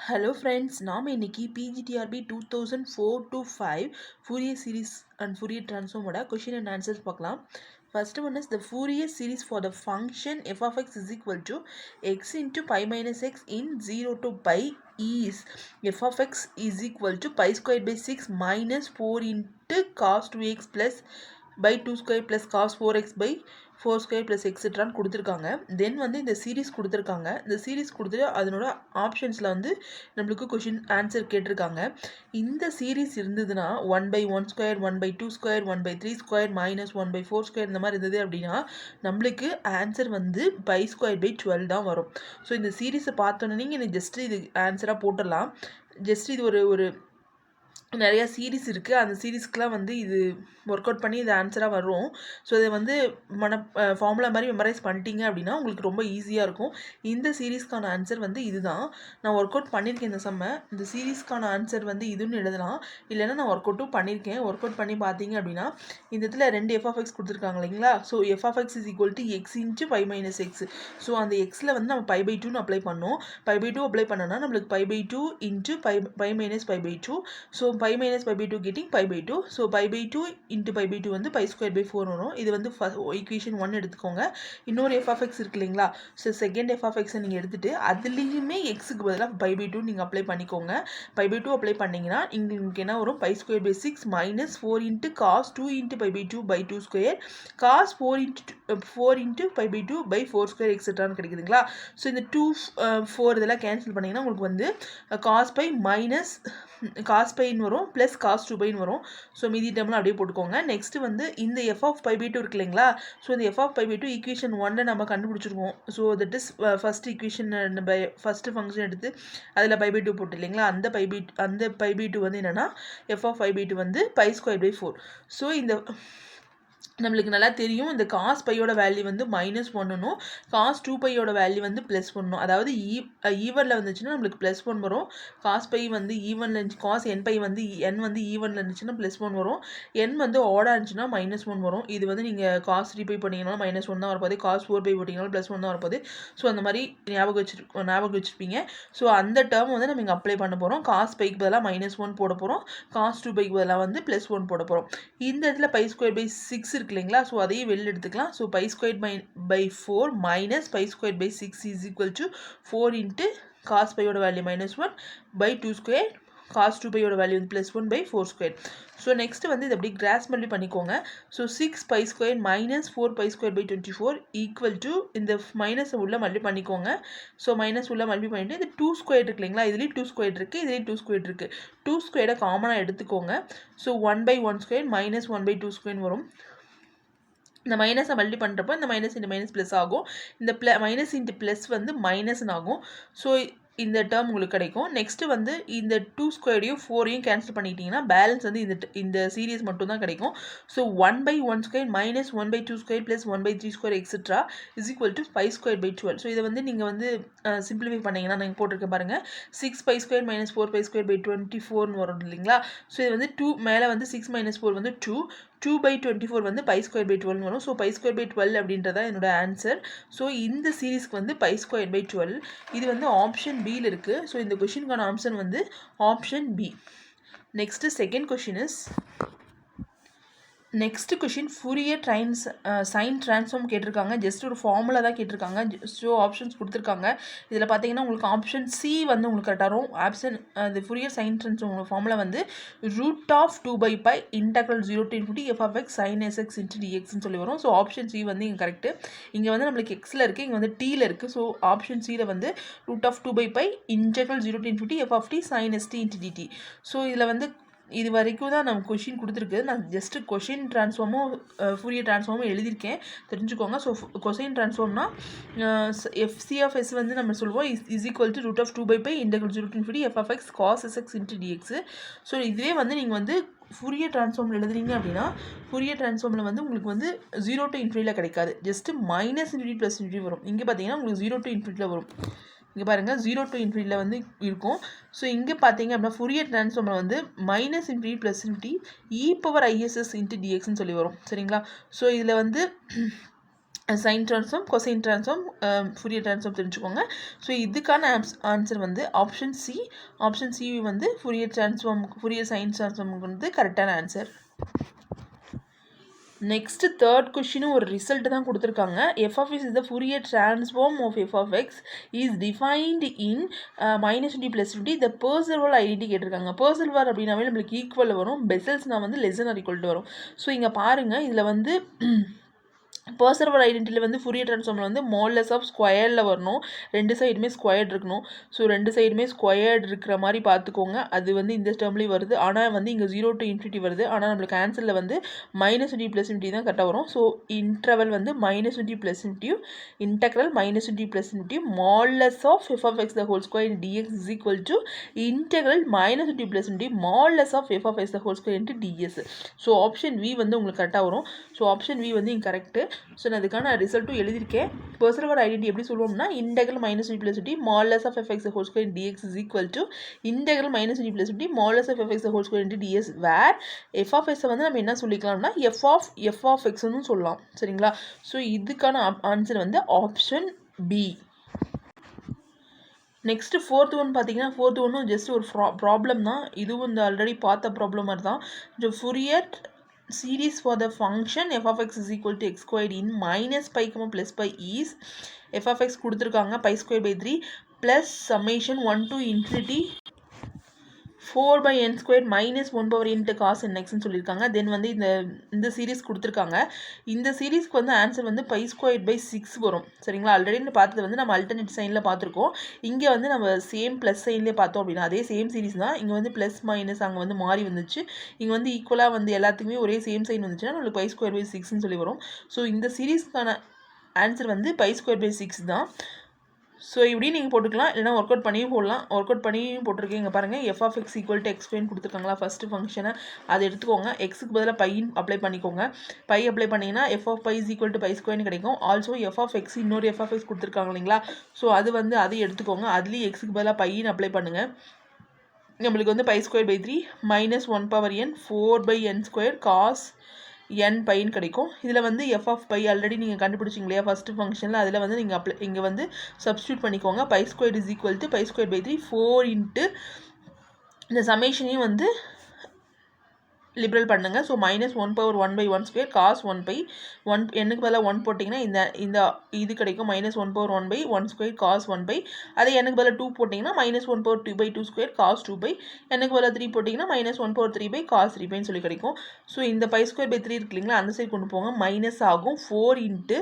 Hello friends, நாம் இன்னைக்கு PGTRB 2004 to 5 Fourier series and Fourier transform ஓட question and answers பார்க்கலாம். First one is the Fourier series for the function f of x is equal to x into pi minus x in 0 to pi is f of x is equal to pi squared by 6 minus 4 into cos 2x plus by 2 square plus cos 4x by 4 square plus எக்ஸெட்ரான்னு கொடுத்துருக்காங்க. தென் வந்து இந்த series கொடுத்துருக்காங்க. இந்த series கொடுத்துட்டு அதனோட ஆப்ஷன்ஸில் வந்து நம்மளுக்கு question answer கேட்டிருக்காங்க. இந்த சீரீஸ் இருந்ததுன்னா 1/1 square 1/2 square 1/3 square minus 1/4 square இந்த மாதிரி இருந்தது அப்படின்னா நம்மளுக்கு ஆன்சர் வந்து பை ஸ்கொயர் பை 12 தான் வரும். ஸோ இந்த சீரீஸை பார்த்தோன்னே நீங்கள் ஜஸ்ட் இது ஆன்சராக போட்டுடலாம். ஜஸ்ட் இது ஒரு நிறையா சீரீஸ் இருக்குது. அந்த சீரீஸ்க்கெலாம் வந்து இது ஒர்க் அவுட் பண்ணி இது ஆன்சராக வரும். ஸோ இதை வந்து ஃபார்முலா மாதிரி மெமரைஸ் பண்ணிட்டீங்க அப்படின்னா உங்களுக்கு ரொம்ப ஈஸியாக இருக்கும். இந்த சீரீஸ்க்கான ஆன்சர் வந்து இதுதான். நான் ஒர்க் அவுட் பண்ணியிருக்கேன் இந்த செம்ம. இந்த சீரீஸ்க்கான ஆன்சர் வந்து இதுன்னு எழுதலாம். இல்லைன்னா நான் ஒர்க் அவுட்டும் பண்ணியிருக்கேன். ஒர்க் அவுட் பண்ணி பார்த்தீங்க அப்படின்னா இந்த இடத்துல 2 f(x) கொடுத்துருக்காங்க இல்லைங்களா. So f(x) is equal to x into pi minus x. So அந்த எக்ஸில் வந்து நம்ம pi/2ன்னு அப்ளை பண்ணோம். pi/2 அப்ளை பண்ணோன்னா நம்மளுக்கு pi/2 into pi minus pi/2. So pi minus pi/2 getting pi/2. So pi/2 into pi/2 வந்து pi square by 4 வரும். இது வந்து ஈக்குவேஷன் 1 எடுத்துக்கோங்க. இன்னொரு f(x) இருக்கு இல்லைங்களா. ஸோ செகண்ட் f(x) நீங்கள் எடுத்துகிட்டு அதுலேயுமே எக்ஸுக்கு பதிலாக pi/2 நீங்கள் அப்ளை பண்ணிக்கோங்க. pi/2 அப்ளை பண்ணிங்கன்னா உங்களுக்கு என்ன வரும், pi square by 6 minus 4 into cos 2 into pi/2 by 2 square cos 4 into pi/2 by 4 square எக்ஸெட்ரான்னு கிடைக்குதுங்களா. So இந்த 2 4 இதெல்லாம் கேன்சல் பண்ணிங்கன்னா உங்களுக்கு வந்து cos pi minus cos பைன்னு வரும் ப்ளஸ் cos 2πன்னு வரும். ஸோ மீதி டேர்ம்லாம் அப்படியே போட்டுக்கோங்க. நெக்ஸ்ட்டு வந்து இந்த f of pi/2 இருக்கு இல்லைங்களா. ஸோ இந்த f of pi/2 ஈக்குவேஷன் 1 நம்ம கண்டுபிடிச்சிருக்கோம். So that is first equation first function எடுத்து அதில் pi/2 போட்டு இல்லைங்களா. அந்த pi/2 வந்து என்னென்னா f of pi/2 வந்து pi square by 4. ஸோ இந்த நம்மளுக்கு நல்லா தெரியும் இந்த காஸ் பையோட வேல்யூ வந்து -1னும் காஸ் 2πயோட வேல்யூ வந்து +1. அதாவது ஈவனில் வந்துச்சுன்னா நம்மளுக்கு +1 வரும். காஸ் பை வந்து ஈவனில் இருந்துச்சு, காஸ் n வந்து ஈவனில் இருந்துச்சுன்னா +1 வரும். n வந்து ஆடாக இருந்துச்சுன்னா -1 வரும். இது வந்து நீங்கள் காஸ் 3π போட்டிங்கனாலும் -1 தான் வரப்போகுது, காஸ் 4π போட்டிங்கனாலும் +1 தான் வரப்போகுது. ஸோ அந்த மாதிரி ஞாபகம் வச்சுருப்பீங்க. ஸோ அந்த டேர்ம் வந்து நம்ம இங்கே அப்ளை பண்ண போகிறோம். காஸ் பைக்கு பதிலாக -1 போட போகிறோம், காஸ் 2πக்கு பதிலாக வந்து +1 போட போகிறோம். இந்த இடத்துல pi square by 6 இருக்கு இல்லைங்களா. ஸோ அதையும் வெளில எடுத்துக்கலாம். So pi squared by 4 minus pi squared by 6 is equal to 4 into cos பையோட வேல்யூ -1 by 2 square cos 2πயோட வேல்யூ வந்து +1 by 4 square. ஸோ நெக்ஸ்ட் வந்து இது அப்படி கிராஸ் மல்டி பண்ணிக்கோங்க. So 6 pi square minus 4 pi square by 24 equal to இந்த minus உள்ள multi பண்ணிக்கோங்க. ஸோ மைனஸ் உள்ள மல்டி பண்ணிட்டு இந்த 2 ஸ்கொயர் இருக்கு இல்லைங்களா. இதுலேயும் 2 ஸ்கொயர் இருக்குது, இதுலேயும் 2 ஸ்கொயர் இருக்குது. 2 ஸ்கொயரை காமனாக எடுத்துக்கோங்க. ஸோ 1/1 ஸ்கொயர் minus 1/2 ஸ்கொயர் வரும். இந்த மைனஸை மல்டி பண்ணுறப்போ இந்த மைனஸ் இன்ட்டு மைனஸ் ப்ளஸ் ஆகும். இந்த மைனஸ் இன்ட்டு ப்ளஸ் வந்து மைனஸ்ன்னு ஆகும். ஸோ இந்த டேர்ம் உங்களுக்கு கிடைக்கும். நெக்ஸ்ட்டு வந்து இந்த 2 ஸ்கொயரையும் 4ஐயும் கேன்சல் பண்ணிட்டீங்கன்னா பேலன்ஸ் வந்து இந்த சீரீஸ் மட்டும் தான் கிடைக்கும். So 1/1 square minus 1/2 square plus 1/3 square etcetera is equal to pi square by 12. So இதை வந்து நீங்கள் வந்து சிம்பிளிஃபை பண்ணிங்கன்னா நீங்கள் போட்டிருக்க பாருங்கள். 6 pi square minus 4 pi square by 24ன்னு வரும் இல்லைங்களா. ஸோ இது வந்து 2 மேலே வந்து 6 minus 4 வந்து 2/24 வந்து pi square by 12 வரும். ஸோ pi square by 12 அப்படின்றதா என்னோட ஆன்சர். ஸோ இந்த சீரீஸ்க்கு வந்து pi square by 12 இது வந்து ஆப்ஷன் பியில் இருக்குது. ஸோ இந்த கொஷினுக்கான ஆப்ஷன் வந்து option B. Next second question is next question Fourier sine transform கேட்டிருக்காங்க. ஜஸ்ட் ஒரு ஃபார்முலா தான் கேட்டிருக்காங்க. ஸோ ஆப்ஷன்ஸ் கொடுத்துருக்காங்க. இதில் பார்த்தீங்கன்னா உங்களுக்கு ஆப்ஷன் சி வந்து உங்களுக்கு கரெக்டாக வரும். ஆப்ஷன் இந்த ஃபூரியர் சைன் ட்ரான்ஸ்ஃபார்ம் ஃபார்முலா வந்து √2/π integral 0 to infinity f of x sin sx into dxன்னு சொல்லி வரும். ஸோ ஆப்ஷன் சி வந்து இங்கே கரெக்டு. இங்கே வந்து நம்மளுக்கு எக்ஸில் இருக்குது, இங்கே வந்து டீயில் இருக்குது. ஸோ ஆப்ஷன் சியில் வந்து √2/π integral 0 to infinity f of t sin st into dt. So இதில் வந்து இது வரைக்கும் தான் நம்ம கொஷின் கொடுத்துருக்கு. நான் ஜஸ்ட்டு கொஷின் ட்ரான்ஸ்ஃபார்மும் ஃபூரியர் ட்ரான்ஸ்ஃபார்மும் எழுதியிருக்கேன், தெரிஞ்சுக்கோங்க. ஸோ கொஷின் ட்ரான்ஸ்ஃபார்ம்னா fc of s வந்து நம்ம சொல்லுவோம் is equal to √2/π integral 0 to infinity f of x cos sx into dx. So இதுவே வந்து நீங்கள் வந்து ஃபூரியர் ட்ரான்ஸ்ஃபார்மில் எழுதுறீங்க அப்படின்னா ஃபூரியர் ட்ரான்ஸ்ஃபார்மில் வந்து உங்களுக்கு வந்து 0 to infinity கிடைக்காது, ஜஸ்ட்டு -∞ ப்ளஸ் ∞ வரும். இங்கே பார்த்தீங்கன்னா உங்களுக்கு 0 to infinity வரும். இங்கே பாருங்கள் 0 to infinity வந்து இருக்கும். ஸோ இங்கே பார்த்தீங்க அப்படின்னா ஃபூரியர் ட்ரான்ஸ்ஃபார்மில் வந்து -∞ plus ∞ e power iss into dxன்னு சொல்லி வரும். சரிங்களா. ஸோ இதில் வந்து sine transform, cosine transform, Fourier transform தெரிஞ்சுக்கோங்க. ஸோ இதுக்கான ஆன்சர் வந்து ஆப்ஷன் சி. ஆப்ஷன் சி வந்து ஃபுரியர் ட்ரான்ஸ்ஃபார்ம், ஃபுரியர் சைன் ட்ரான்ஸ்ஃபார்முக்கு வந்து கரெக்டான ஆன்சர். நெக்ஸ்ட் தேர்ட் கொஸ்டினும் ஒரு ரிசல்ட் தான் கொடுத்துருக்காங்க. F of X is the Fourier transform of F of X is defined in -20 + 50. The Parseval identity கேட்டிருக்காங்க. பெர்செவல் அப்படின்னாவே நம்மளுக்கு ஈக்குவல் வரும், பெசல்ஸ்னால் வந்து less than or equal to வரும். ஸோ இங்கே பாருங்கள், இதில் வந்து பெர்செவல் ஐடென்டிட்டியில் வந்து ஃபுரியர் ட்ரான்ஸ்ஃபார்மில் வந்து மாடுலஸ் ஆஃப் ஸ்கொயரில் வரணும், ரெண்டு சைடுமே ஸ்கொயர்ட் இருக்கணும். ஸோ ரெண்டு சைடுமே ஸ்கொயர்ட் இருக்கிற மாதிரி பார்த்துக்கோங்க. அது வந்து இந்த டேர்ம்லேயும் வருது, ஆனால் வந்து இங்கே 0 to ∞ வருது. ஆனால் நம்மளுக்கு ஆன்சரில் வந்து -20 + ∞ தான் கரெக்டாக வரும். ஸோ இன்டர்வல் வந்து -20 + ∞, integral -20 + ∞, modulus of f of x the whole square dx is equal to integral -20 + ∞, modulus of f of x the whole square ds. So option B வந்து உங்களுக்கு கரெக்டாக வரும். ஸோ ஆப்ஷன் வி வந்து இங்கே correct. So நான் அதுக்கான ரிசல்ட்டும் எழுதியிருக்கேன். பெர்செவல் identity எப்படி சொல்லுவோம்னா, integral -20 + ∞, modulus of f x the whole square dx is equal to integral -20 + ∞, modulus of f x the whole square ds, where f of x வந்து நம்ம என்ன சொல்லிக்கலாம்னா f of xன்னு சொல்லலாம். சரிங்களா? ஸோ இதுக்கான ஆன்சர் வந்து option B. Next fourth one பார்த்தீங்கன்னா, fourth ஒன்றும் just ஒரு ப்ராப்ளம் தான். இதுவும் இந்த ஆல்ரெடி பார்த்த ப்ராப்ளம் மாதிரி தான். Fourier series for the function f of x is equal to x squared in -π, +π is f of x கொடுத்துருக்காங்க π²/3 plus summation 1 to infinity 4/n squared minus 1/n cos nx சொல்லியிருக்காங்க. தென் வந்து இந்த சீரீஸ் கொடுத்துருக்காங்க. இந்த சீரீஸ்க்கு வந்து ஆன்சர் வந்து π²/6 வரும். சரிங்களா? ஆல்ரெடி பார்த்தது வந்து நம்ம அல்டர்னேட் சைனில் பார்த்துருக்கோம். இங்கே வந்து நம்ம சேம் ப்ளஸ் சைன்லேயே பார்த்தோம் அப்படின்னா அதே சேம் சீரீஸ் தான். இங்கே வந்து ப்ளஸ் மைனஸ் அங்கே வந்து மாறி வந்துச்சு. இங்கே வந்து ஈக்குவலாக வந்து எல்லாத்துக்குமே ஒரே சேம் சைன் வந்துச்சுன்னா நம்மளுக்கு π²/6 சொல்லி வரும். ஸோ இந்த சீரீஸ்க்கான ஆன்சர் வந்து π²/6 தான். ஸோ இப்படி நீங்கள் போட்டுக்கலாம், இல்லைனா ஒர்க் அவுட் பண்ணியும் போடலாம். ஒர்க் அவுட் பண்ணியும் போட்டிருக்கீங்க பாருங்கள். f of x equal to x கொடுத்துருக்காங்களா ஃபஸ்ட்டு ஃபங்க்ஷனை, அதை எடுத்துக்கோங்க. எக்ஸுக்கு பதிலாக பையின் அப்ளை பண்ணிக்கோங்க. பை அப்ளை பண்ணிங்கன்னா f of π is equal to π² கிடைக்கும். ஆல்சோ f of x இன்னொரு f of x கொடுத்துருக்காங்க இல்லைங்களா? ஸோ அது வந்து அதை எடுத்துக்கோங்க. அதுலேயும் எக்ஸுக்கு பதிலாக பையின் அப்ளை பண்ணுங்கள். நம்மளுக்கு வந்து π²/3 -1/n 4/n² cos n பைன்னு கிடைக்கும். இதில் வந்து f of π ஆல்ரெடி நீங்கள் கண்டுபிடிச்சிங்க இல்லையா ஃபஸ்ட்டு ஃபங்க்ஷனில், அதில் வந்து நீங்கள் இங்கே வந்து சப்ஸ்டியூட் பண்ணிக்கோங்க. π² is equal to π²/3 4 இன்ட்டு இந்த சமேஷனையும் வந்து லிபரல் பண்ணுங்கள். ஸோ -1/1/1² cos 1π, என்னுக்கு பதிலாக 1 போட்டிங்கன்னா இந்த இது கிடைக்கும் -1/1/1² cos 1π. அதே எனக்கு பதிலாக 2 போட்டிங்கன்னா -1/2/2² cos 2π. எனக்கு பதிலாக 3 போட்டிங்கன்னா -1/3 cos 3πன்னு சொல்லி கிடைக்கும். ஸோ இந்த π²/3 இருக்கு இல்லைங்களா, அந்த சைடு கொண்டு போங்க, மைனஸ் ஆகும். 4 இன்ட்டு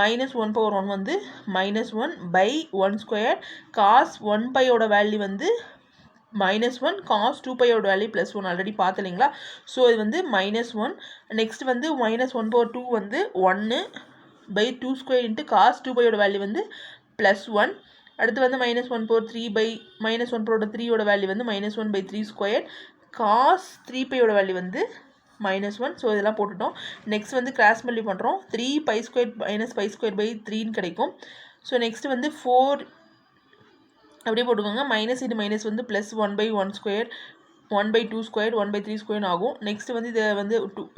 -1/1 வந்து -1/1² cos 1πயோட வேல்யூ வந்து -1 cos 2πயோட வேல்யூ +1 ஆல்ரெடி பார்த்து இல்லைங்களா? ஸோ இது வந்து -1. நெக்ஸ்ட் வந்து -1/2 வந்து 1/2² இன்ட்டு cos 2πயோட வேல்யூ வந்து +1. அடுத்து வந்து -1/3யோட வேல்யூ வந்து -1/3² cos 3πயோட வேல்யூ வந்து -1. ஸோ இதெல்லாம் போட்டுட்டோம். நெக்ஸ்ட் வந்து கிராஸ் மல்டிப்ளை பண்ணுறோம். 3π² π²/3ன்னு கிடைக்கும். ஸோ நெக்ஸ்ட் வந்து 4 அப்படியே போட்டுக்கோங்க. மைனஸ் இது மைனஸ் வந்து ப்ளஸ் 1/1² 1/2² 1/3² ஆகும். நெக்ஸ்ட் வந்து இதை வந்து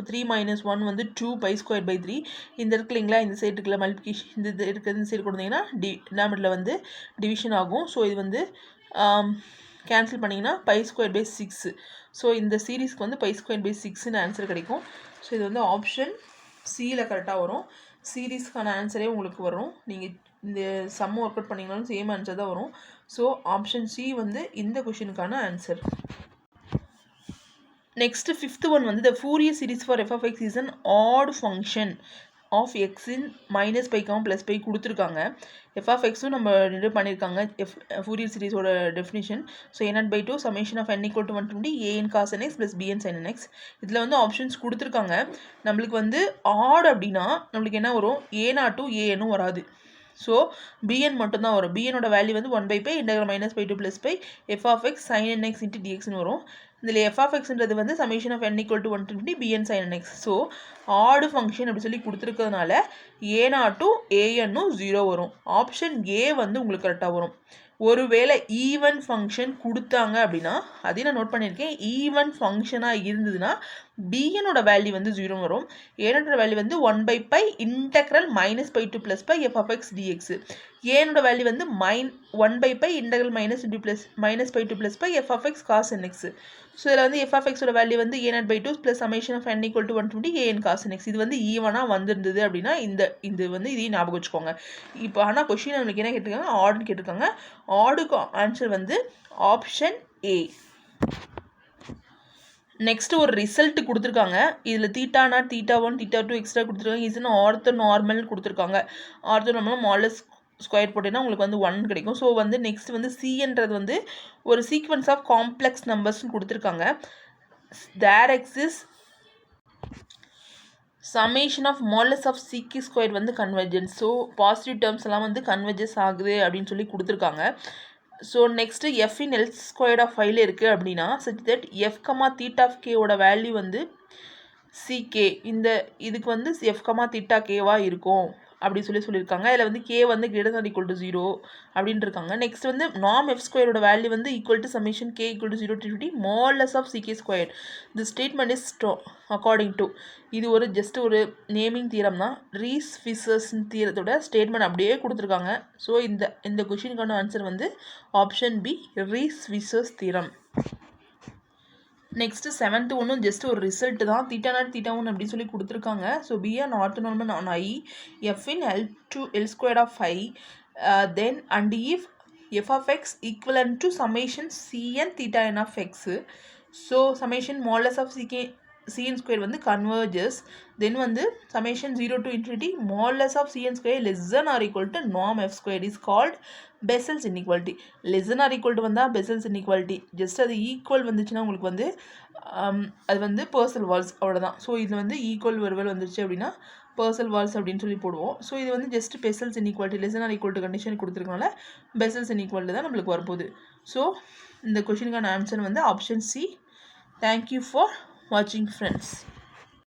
3 - 1 வந்து 2π²/3. இந்த இருக்கு இல்லைங்களா, இந்த சைடு இருக்குல்ல மல்டிப்ளிகேஷன், இந்த இருக்கிறது இந்த சைடு கொடுத்தீங்கன்னா டினாமினேட்டரில் வந்து டிவிஷன் ஆகும். ஸோ இது வந்து கேன்சல் பண்ணிங்கன்னா π²/6. ஸோ இந்த சீரீஸ்க்கு வந்து π²/6ன்னு ஆன்சர் கிடைக்கும். ஸோ இது வந்து ஆப்ஷன் சியில் கரெக்டாக வரும். சீரீஸ்க்கான ஆன்சரே உங்களுக்கு வரும். நீங்கள் இந்த சம் ஒர்க் அவுட் பண்ணிங்கனாலும் சேம் ஆன்சர் தான் வரும். ஸோ ஆப்ஷன் சி வந்து இந்த கொஷினுக்கான ஆன்சர். நெக்ஸ்ட் ஃபிஃப்த் ஒன் வந்து the Fourier series for f of x is an odd function of x in -π, +π கொடுத்துருக்காங்க. f of xும் நம்ம இது பண்ணியிருக்காங்க. ஃபூரியர் சீரிஸோட definition. So a0/2 summation of n equal to 1 to an cos nx + bn sin nx. இதில் வந்து options கொடுத்துருக்காங்க. நம்மளுக்கு வந்து ஆட் அப்படின்னா நம்மளுக்கு என்ன வரும், a0 to an வராது. ஸோ bn மட்டும்தான் வரும். bnோட வேல்யூ வந்து 1/π - π to +π f of x sin nx into dxன்னு வரும். இதில் f of xன்றது வந்து summation of n equal to 1 to bn sin nx. So ஆடு ஃபங்க்ஷன் அப்படி சொல்லி கொடுத்துருக்கிறதுனால a0 to an-ம் 0 வரும். ஆப்ஷன் ஏ வந்து உங்களுக்கு கரெக்டாக வரும். ஒருவேளை ஈவன் ஃபங்க்ஷன் கொடுத்தாங்க அப்படின்னா, அதையும் நான் நோட் பண்ணியிருக்கேன். ஈவன் ஃபங்க்ஷனாக இருந்ததுன்னா bnோட வேல்யூ வந்து 0 வரும். a0 வேல்யூ வந்து 1/π integral -π to +π f of x dx. a0 value வந்து 1/π integral -π to +π f of x cos nx. So இதில் வந்து f of x ஓட வேல்யூ வந்து a0/2 + summation of n equal to 1 to an cos nx. இது வந்து ஈவனாக வந்திருந்தது அப்படின்னா இது வந்து இதையும் ஞாபகம் வச்சுக்கோங்க. இப்போ ஆனால் கொஸ்டின் நம்மளுக்கு என்ன கேட்டிருக்காங்க, ஆடுன்னு கேட்டிருக்காங்க. ஆடுக்கு ஆன்சர் வந்து ஆப்ஷன் ஏ. நெக்ஸ்ட் ஒரு ரிசல்ட் கொடுத்துருக்காங்க. இதில் θ0, θ1, θ2 எக்ஸ்ட்ரா கொடுத்துருக்காங்க. இதுன்னு ஆர்த்தோ நார்மல் கொடுத்துருக்காங்க. ஆர்த்தோ நார்மல் மாடலஸ் ஸ்கொயர் போட்டிங்கன்னா உங்களுக்கு வந்து 1 கிடைக்கும். ஸோ வந்து நெக்ஸ்ட் வந்து சின்றது வந்து ஒரு சீக்வன்ஸ் ஆஃப் காம்ப்ளெக்ஸ் நம்பர்ஸ்னு கொடுத்துருக்காங்க. There exist summation of modulus of ck square வந்து கன்வர்ஜென்ஸ். ஸோ பாசிட்டிவ் டேர்ம்ஸ் எல்லாம் வந்து கன்வர்ஜஸ் ஆகுது அப்படின்னு சொல்லி கொடுத்துருக்காங்க. So next f in L squared of 5 இருக்குது அப்படின்னா such that f, θ of k ஓட வேல்யூ வந்து ck. இதுக்கு வந்து f, θ kவாக இருக்கும் அப்படி சொல்லியிருக்காங்க. இதில் வந்து k வந்து greater than or equal to 0 அப்படின்னு இருக்காங்க. நெக்ஸ்ட் வந்து norm f ஸ்கொயரோட வேல்யூ வந்து equal to summation k equal to 0 to modulus of ck square. The statement is according to. இது ஒரு ஜஸ்ட் ஒரு நேமிங் தியரம் தான். ரீஸ் ஃபிஷர்ஸ் தியரத்தோட ஸ்டேட்மெண்ட் அப்படியே கொடுத்துருக்காங்க. ஸோ இந்த கொஷினுக்கான ஆன்சர் வந்து option B, Riesz Fischer's theorem. Next 7th ஒன்றும் ஜஸ்ட் ஒரு ரிசல்ட் தான். θ0, θ1 அப்படின்னு சொல்லி கொடுத்துருக்காங்க. So B an orthonormal on I f in L to L squared of 5 then and if f of x equivalent to summation cn θn of x. So summation modulus of cn square வந்து converges. Then வந்து summation 0 to infinity modulus of cn square less than or equal to norm f square is called Bessel's inequality. less than or equal to வந்தால் Bessel's inequality. Just அது equal வந்துச்சுன்னா உங்களுக்கு வந்து அது வந்து பர்சல் Waals அவ்வளோதான். So இதில் வந்து ஈக்குவல் வெர்வல் வந்துருச்சு அப்படின்னா பர்சல் வால்ஸ் அப்படின்னு சொல்லி போடுவோம். ஸோ இது வந்து just Bessel's inequality less than or equal to condition கொடுத்துருக்கனால பெசல்ஸ் இன்இக்வாலிட்டி தான் நம்மளுக்கு வரப்போகுது. ஸோ இந்த கொஷினுக்கான ஆன்சர் வந்து option C. Thank you for watching friends.